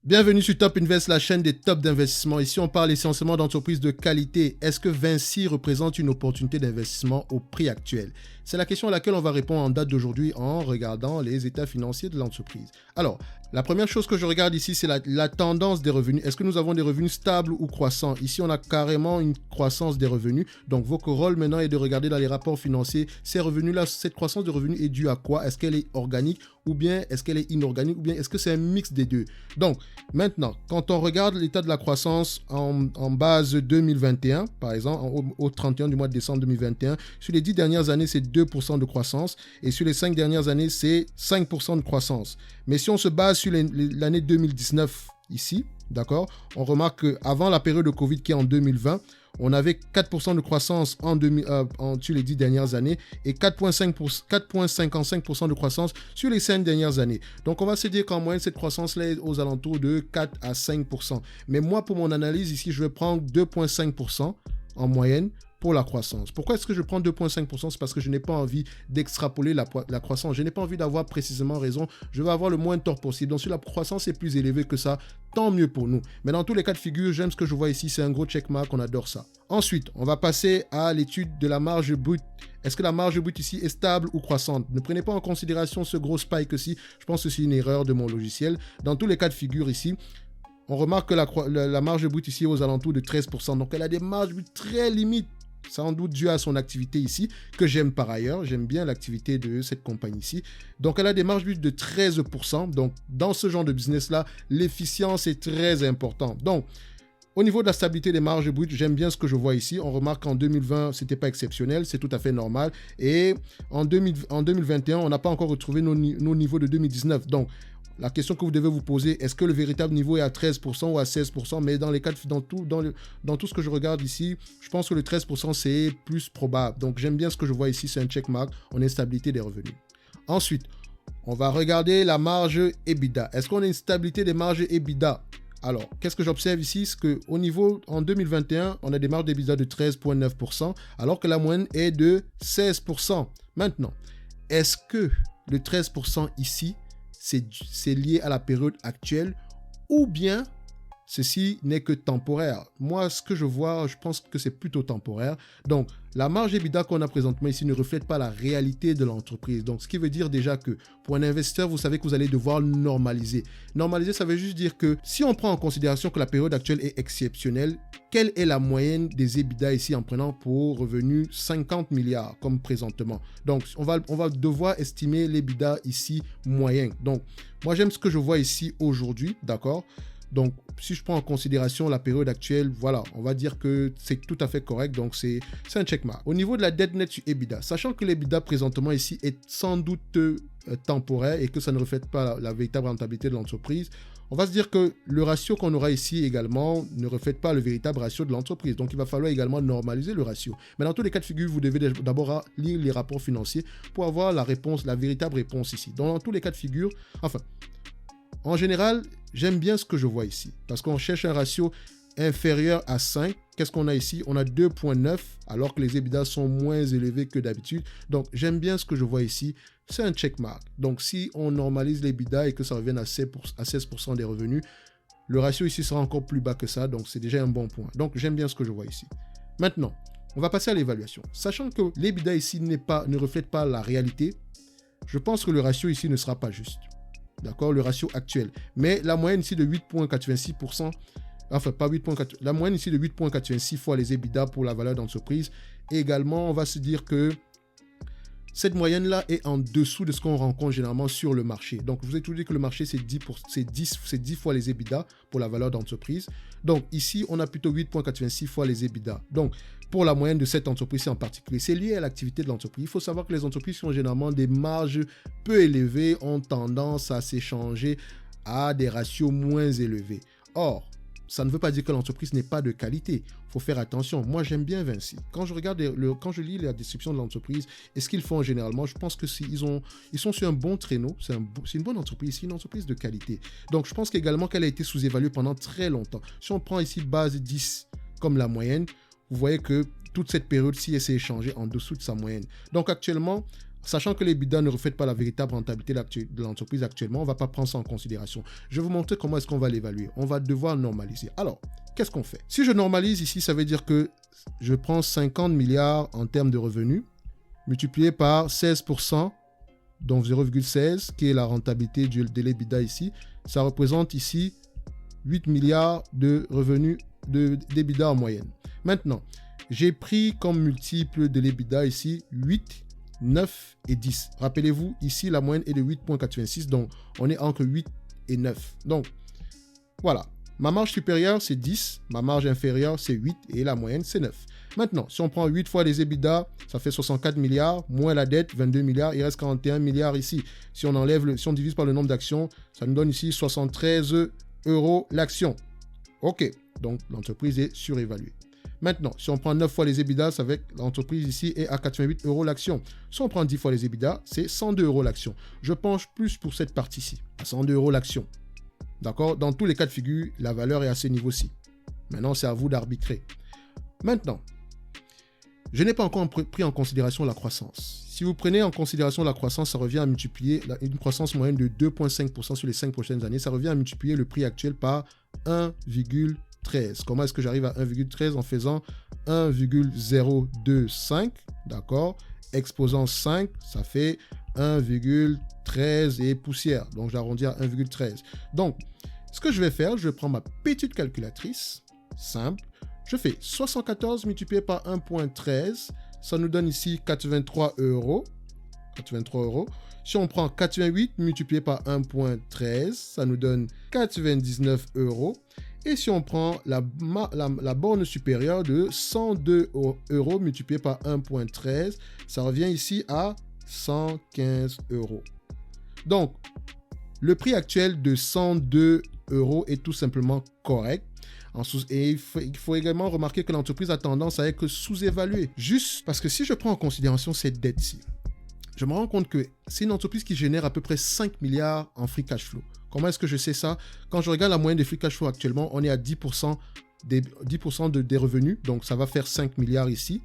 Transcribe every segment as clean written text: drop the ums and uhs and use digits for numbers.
Bienvenue sur Top Invest, la chaîne des tops d'investissement. Ici, on parle essentiellement d'entreprises de qualité. Est-ce que Vinci représente une opportunité d'investissement au prix actuel? C'est la question à laquelle on va répondre en date d'aujourd'hui en regardant les états financiers de l'entreprise. Alors, la première chose que je regarde ici, c'est la tendance des revenus. Est-ce que nous avons des revenus stables ou croissants? Ici, on a carrément une croissance des revenus. Donc, votre rôle maintenant est de regarder dans les rapports financiers, ces revenus-là, cette croissance de revenus est due à quoi? Est-ce qu'elle est organique ou bien est-ce qu'elle est inorganique ou bien est-ce que c'est un mix des deux? Donc, maintenant, quand on regarde l'état de la croissance en base 2021, par exemple, au 31 du mois de décembre 2021, sur les 10 dernières années, c'est 2% de croissance et sur les 5 dernières années, c'est 5% de croissance. Mais si on se base sur l'année 2019 ici, d'accord, on remarque qu'avant la période de Covid qui est en 2020, on avait 4% de croissance sur les 10 dernières années et 4,55% de croissance sur les 5 dernières années. Donc, on va se dire qu'en moyenne, cette croissance-là est aux alentours de 4 à 5%. Mais moi, pour mon analyse ici, je vais prendre 2,5% en moyenne pour la croissance. Pourquoi est-ce que je prends 2,5%? C'est parce que je n'ai pas envie d'extrapoler la croissance. Je n'ai pas envie d'avoir précisément raison. Je veux avoir le moins de tort possible. Donc, si la croissance est plus élevée que ça, tant mieux pour nous. Mais dans tous les cas de figure, j'aime ce que je vois ici. C'est un gros checkmark. On adore ça. Ensuite, on va passer à l'étude de la marge brute. Est-ce que la marge brute ici est stable ou croissante? Ne prenez pas en considération ce gros spike-ci. Je pense que c'est une erreur de mon logiciel. Dans tous les cas de figure ici, on remarque que la marge brute ici est aux alentours de 13%. Donc, elle a des marges brutes très limites. Sans doute dû à son activité ici, que j'aime par ailleurs. J'aime bien l'activité de cette compagnie ici. Donc, elle a des marges brutes de 13%. Donc, dans ce genre de business-là, l'efficience est très importante. Donc, au niveau de la stabilité des marges brutes, j'aime bien ce que je vois ici. On remarque qu'en 2020, ce n'était pas exceptionnel, c'est tout à fait normal. Et en 2021, on n'a pas encore retrouvé nos niveaux de 2019. Donc, la question que vous devez vous poser, est-ce que le véritable niveau est à 13% ou à 16%? Mais dans tout ce que je regarde ici, je pense que le 13% c'est plus probable. Donc j'aime bien ce que je vois ici, c'est un checkmark, on a une stabilité des revenus. Ensuite, on va regarder la marge EBITDA. Est-ce qu'on a une stabilité des marges EBITDA? Alors, qu'est-ce que j'observe ici? C'est qu'au niveau, en 2021, on a des marges d'EBITDA de 13,9%, alors que la moyenne est de 16%. Maintenant, est-ce que le 13% ici, c'est lié à la période actuelle ou bien ceci n'est que temporaire? Moi, ce que je vois, je pense que c'est plutôt temporaire. Donc, la marge EBITDA qu'on a présentement ici ne reflète pas la réalité de l'entreprise. Donc, ce qui veut dire déjà que pour un investisseur, vous savez que vous allez devoir normaliser. Normaliser, ça veut juste dire que si on prend en considération que la période actuelle est exceptionnelle, quelle est la moyenne des EBITDA ici en prenant pour revenu 50 milliards comme présentement? Donc, on va devoir estimer l'EBITDA ici moyen. Donc, moi, j'aime ce que je vois ici aujourd'hui, d'accord? Donc, si je prends en considération la période actuelle, voilà, on va dire que c'est tout à fait correct. Donc, c'est un checkmark. Au niveau de la dette nette sur EBITDA, sachant que l'EBITDA présentement ici est sans doute temporaire et que ça ne reflète pas la véritable rentabilité de l'entreprise, on va se dire que le ratio qu'on aura ici également ne reflète pas le véritable ratio de l'entreprise. Donc, il va falloir également normaliser le ratio. Mais dans tous les cas de figure, vous devez d'abord lire les rapports financiers pour avoir la réponse, la véritable réponse ici. Donc, dans tous les cas de figure, enfin, en général, j'aime bien ce que je vois ici parce qu'on cherche un ratio inférieur à 5. Qu'est-ce qu'on a ici? On a 2,9 alors que les EBITDA sont moins élevés que d'habitude. Donc, j'aime bien ce que je vois ici. C'est un checkmark. Donc, si on normalise les EBITDA et que ça revienne à 16% des revenus, le ratio ici sera encore plus bas que ça. Donc, c'est déjà un bon point. Donc, j'aime bien ce que je vois ici. Maintenant, on va passer à l'évaluation. Sachant que l'EBITDA ici ne reflète pas la réalité, je pense que le ratio ici ne sera pas juste. D'accord, le ratio actuel. Mais la moyenne ici de 8,86%, enfin pas 8,4, la moyenne ici de 8,86 fois les EBITDA pour la valeur d'entreprise. Et également, on va se dire que cette moyenne-là est en dessous de ce qu'on rencontre généralement sur le marché. Donc, je vous ai toujours dit que le marché, c'est 10 fois les EBITDA pour la valeur d'entreprise. Donc, ici, on a plutôt 8,86 fois les EBITDA. Donc, pour la moyenne de cette entreprise en particulier, c'est lié à l'activité de l'entreprise. Il faut savoir que les entreprises qui ont généralement des marges peu élevées ont tendance à s'échanger à des ratios moins élevés. Or, ça ne veut pas dire que l'entreprise n'est pas de qualité. Il faut faire attention. Moi, j'aime bien Vinci. Quand je lis la description de l'entreprise et ce qu'ils font généralement, je pense que ils sont sur un bon traîneau. C'est une bonne entreprise. C'est une entreprise de qualité. Donc, je pense qu'également qu'elle a été sous-évaluée pendant très longtemps. Si on prend ici base 10 comme la moyenne, vous voyez que toute cette période-ci, elle s'est échangée en dessous de sa moyenne. Donc, actuellement, Sachant que les l'EBITDA ne reflètent pas la véritable rentabilité de l'entreprise actuellement, on ne va pas prendre ça en considération. Je vais vous montrer comment est-ce qu'on va l'évaluer. On va devoir normaliser. Alors, qu'est-ce qu'on fait? Si je normalise ici, ça veut dire que je prends 50 milliards en termes de revenus, multiplié par 16%, donc 0,16, qui est la rentabilité de l'EBITDA ici. Ça représente ici 8 milliards de revenus d'EBITDA en moyenne. Maintenant, j'ai pris comme multiple de l'EBITDA ici 8, 9 et 10. Rappelez-vous, ici, la moyenne est de 8,86, donc on est entre 8 et 9. Donc, voilà. Ma marge supérieure, c'est 10, ma marge inférieure, c'est 8 et la moyenne, c'est 9. Maintenant, si on prend 8 fois les EBITDA, ça fait 64 milliards, moins la dette, 22 milliards, il reste 41 milliards ici. Si on enlève si on divise par le nombre d'actions, ça nous donne ici 73 € l'action. OK, donc l'entreprise est surévaluée. Maintenant, si on prend 9 fois les EBITDA, ça fait que l'entreprise ici est à 88 € l'action. Si on prend 10 fois les EBITDA, c'est 102 € l'action. Je penche plus pour cette partie-ci, à 102 € l'action. D'accord? Dans tous les cas de figure, la valeur est à ce niveau-ci. Maintenant, c'est à vous d'arbitrer. Maintenant, je n'ai pas encore pris en considération la croissance. Si vous prenez en considération la croissance, ça revient à multiplier une croissance moyenne de 2,5% sur les 5 prochaines années. Ça revient à multiplier le prix actuel par 1,13. Comment est-ce que j'arrive à 1,13? En faisant 1,025, d'accord? Exposant 5, ça fait 1,13 et poussière. Donc, j'arrondis à 1,13. Donc, ce que je vais faire, je prends ma petite calculatrice, simple. Je fais 74 multiplié par 1,13. Ça nous donne ici 83 €. 83 €. Si on prend 88 multiplié par 1,13, ça nous donne 99 €. Et si on prend la borne supérieure de 102 € multiplié par 1,13, ça revient ici à 115 €. Donc, le prix actuel de 102 € est tout simplement correct. Et il faut également remarquer que l'entreprise a tendance à être sous-évaluée. Juste parce que si je prends en considération cette dette-ci, je me rends compte que c'est une entreprise qui génère à peu près 5 milliards en free cash flow. Comment est-ce que je sais ça? Quand je regarde la moyenne des free cash flow actuellement, on est à 10% des revenus. Donc, ça va faire 5 milliards ici.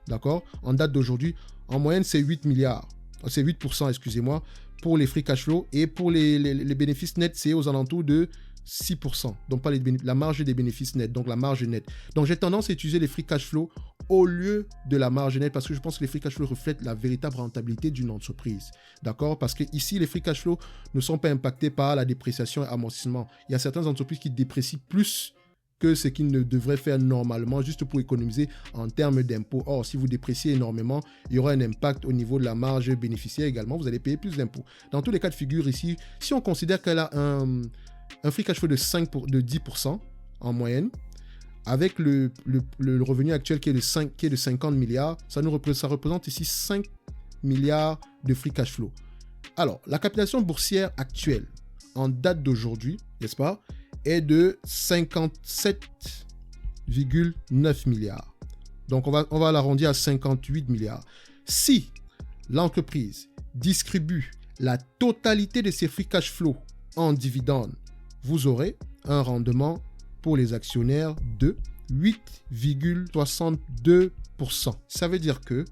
D'accord? En date d'aujourd'hui, en moyenne, c'est 8 milliards. C'est 8%, excusez-moi, pour les free cash flow. Et pour les bénéfices nets, c'est aux alentours de 6%. Donc, pas la marge des bénéfices nets, donc la marge nette. Donc, j'ai tendance à utiliser les free cash flow au lieu de la marge nette parce que je pense que les free cash flow reflètent la véritable rentabilité d'une entreprise. D'accord? Parce que ici, les free cash flow ne sont pas impactés par la dépréciation et amortissement. Il y a certaines entreprises qui déprécient plus que ce qu'ils ne devraient faire normalement juste pour économiser en termes d'impôts. Or, si vous dépréciez énormément, il y aura un impact au niveau de la marge bénéficiaire également. Vous allez payer plus d'impôts. Dans tous les cas de figure ici, si on considère qu'elle a un free cash flow de 10% en moyenne, avec le revenu actuel qui est de 50 milliards, ça représente ici 5 milliards de free cash flow. Alors, la capitalisation boursière actuelle, en date d'aujourd'hui, n'est-ce pas, est de 57,9 milliards. Donc, on va l'arrondir à 58 milliards. Si l'entreprise distribue la totalité de ses free cash flow en dividendes, vous aurez un rendement pour les actionnaires de 8,62%. Ça veut dire que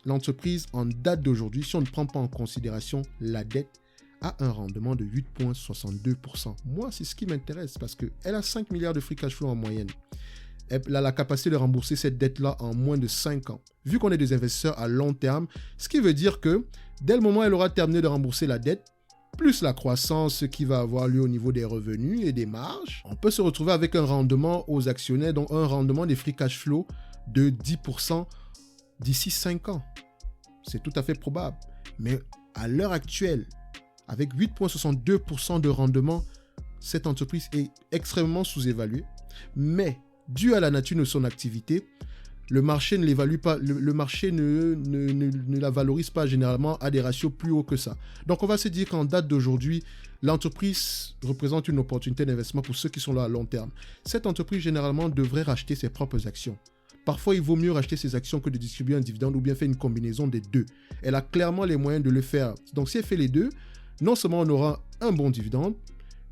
l'entreprise, en date d'aujourd'hui, si on ne prend pas en considération la dette, a un rendement de 8,62%. Moi, c'est ce qui m'intéresse parce qu'elle a 5 milliards de free cash flow en moyenne. Elle a la capacité de rembourser cette dette-là en moins de 5 ans. Vu qu'on est des investisseurs à long terme, ce qui veut dire que dès le moment où elle aura terminé de rembourser la dette, plus la croissance qui va avoir lieu au niveau des revenus et des marges, on peut se retrouver avec un rendement aux actionnaires, donc un rendement des free cash flow de 10% d'ici 5 ans. C'est tout à fait probable. Mais à l'heure actuelle, avec 8,62% de rendement, cette entreprise est extrêmement sous-évaluée. Mais, dû à la nature de son activité, le marché ne l'évalue pas, le marché ne la valorise pas généralement à des ratios plus hauts que ça. Donc, on va se dire qu'en date d'aujourd'hui, l'entreprise représente une opportunité d'investissement pour ceux qui sont là à long terme. Cette entreprise, généralement, devrait racheter ses propres actions. Parfois, il vaut mieux racheter ses actions que de distribuer un dividende ou bien faire une combinaison des deux. Elle a clairement les moyens de le faire. Donc, si elle fait les deux, non seulement on aura un bon dividende,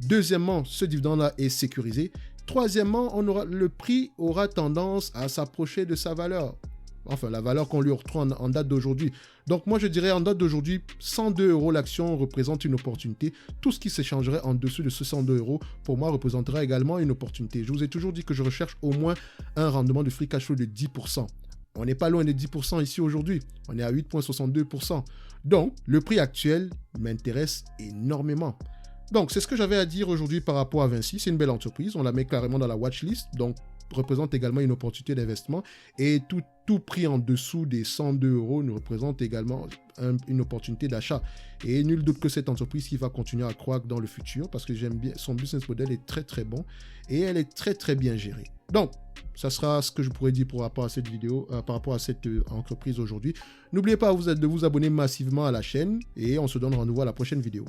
deuxièmement, ce dividende-là est sécurisé. Troisièmement, le prix aura tendance à s'approcher de sa valeur. enfin la valeur qu'on lui retrouve en date d'aujourd'hui. Donc moi je dirais en date d'aujourd'hui, 102 € l'action représente une opportunité. Tout ce qui s'échangerait en dessous de ce 102 € pour moi représentera également une opportunité. Je vous ai toujours dit que je recherche au moins un rendement de free cash flow de 10%. On n'est pas loin de 10% ici aujourd'hui. On est à 8,62%. Donc, le prix actuel m'intéresse énormément. Donc, c'est ce que j'avais à dire aujourd'hui par rapport à Vinci. C'est une belle entreprise. On la met carrément dans la watchlist. Donc, représente également une opportunité d'investissement. Et tout prix en dessous des 102 € nous représente également une opportunité d'achat. Et nul doute que cette entreprise qui va continuer à croître dans le futur parce que j'aime bien son business model est très très bon et elle est très très bien gérée. Donc, ça sera ce que je pourrais dire par rapport à cette vidéo, par rapport à cette entreprise aujourd'hui. N'oubliez pas de vous abonner massivement à la chaîne et on se donne rendez-vous à la prochaine vidéo.